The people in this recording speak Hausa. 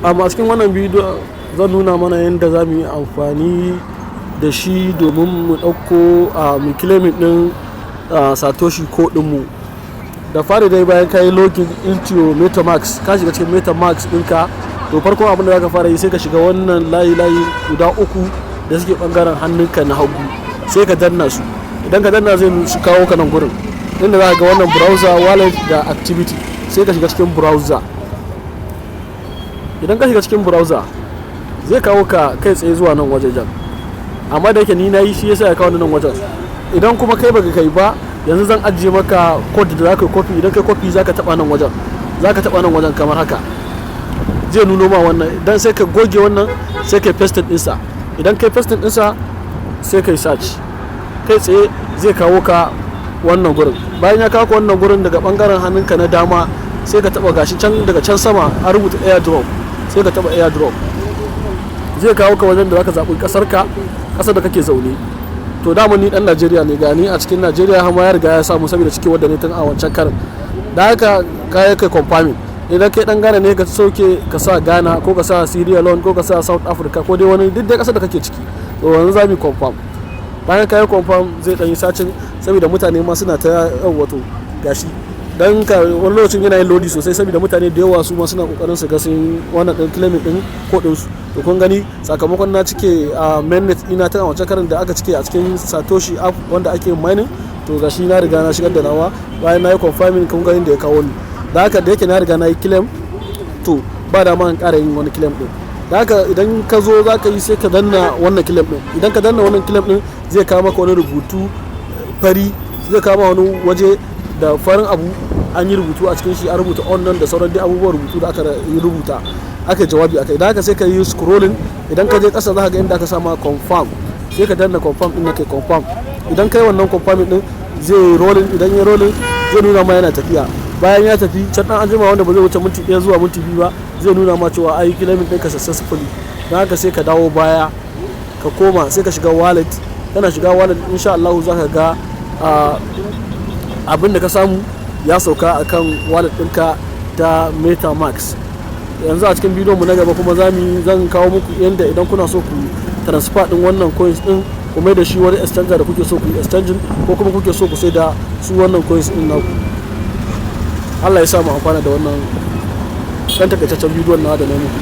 Amma a cikin wannan bidiyo zan nuna mana yadda za mu yi amfani da shi domin mu ɗauko mu claiming ɗin satoshi ko ɗinmu. Da fari dai bayan ka yi login into metamask, ka shiga cikin metamask ɗinka, to farkon abin da za ka fara yi sai ka shiga wannan layi guda uku da suke ɓangaren hannunka na hagu, sai ka danna su. Idan ka danna zai su kawo ka nan gurin inda za ka ga wannan browser, wallet da activity, sai ka shiga cikin browser. Idan ka shiga cikin browser zai kawo ka kai tsaye zuwa nan wajejen, amma da yake ni na yi shi yasa ya kawo nan wajen. Idan kuma kai baka kai ba, yanzu zan ajiye maka code da zaka copy. Idan kai copy zaka taba nan wajen, kamar haka zai nuno ma wannan. Idan sai ka goge wannan, sai kai paste ɗinsa. Idan kai paste ɗinsa sai kai search, kai tsaye zai kawo ka wannan gurin. Bayan ya kawo ka wannan gurin, daga bangaren hannunka na dama sai ka taba gashi can, daga can sama an rubuta airdrop, sai ka taba airdrop. Zai kawo ka wajen da zaka zaɓi ƙasar da kake zaune. To dama ni dan Najeriya ne, gani a cikin Najeriya, har ma ya riga ya samu saboda cikin wanda ne tun a wancan karin. Da haka kai confirming. Idan kai dan Ghana ne, ka sauke ka sa Ghana, ko ka sa Sierra Leone, ko ka sa South Africa, ko dai wani duk dai ƙasar da kake ciki. To yanzu za mu confirm. Bayan kai confirm zai dan yi sacin saboda mutane ma suna ta wato gashi. Dan ka wani lokacin yana yin lodi sosai saboda mutane da yawa su ma suna kokarin su ga sun wannan din claiming din kodin su. To kun gani sakamakon na cike a mainnet ina ta wancan karin da aka cike a cikin Satoshi app wanda ake mining, to gashi na riga na shigar da nawa. Bayan na yi confirming, kun gani da ya kawo ni. Da haka da yake na riga na yi claim, to ba da ma in ƙara yin wani claim din. Da haka idan ka zo za ka yi sai ka danna wannan claim din. Idan ka danna wannan claim din zai kawo maka wani rubutu fari, zai kawo maka wani waje da farin abu an yi rubutu a cikin shi, an rubuta on nan da sauran dai abubuwan rubutu da aka yi rubuta, aka jawabi akai. Da haka sai ka yi scrolling. Idan ka je ƙasa za ka ga inda aka sama confirm, sai ka danna confirm din nake confirm. Idan kai wannan confirm din zai rolling. Idan ya rolling zai nuna ma yana tafiya. Bayan ya tafi can dan anjima wanda ba zai wuce minti 1 zuwa minti 2 ba, zai nuna ma cewa ai claiming ɗinka successfully. Dan haka sai ka dawo baya, ka koma sai ka shiga wallet. Kana shiga wallet insha Allah za ka ga abin da ka samu ya sauka akan wallet ɗinka ta metamask. Yanzu a cikin bidiyon mu na gaba kuma zan kawo muku yanda idan kuna so ku transfer din wannan coins din, ku mai da shi wani exchanger da kuke so ku yi exchanging, ko kuma kuke so ku sai da su wannan coins din naku. Allah ya sa mu amfana da wannan dan takaitaccen bidiyon na da na muku.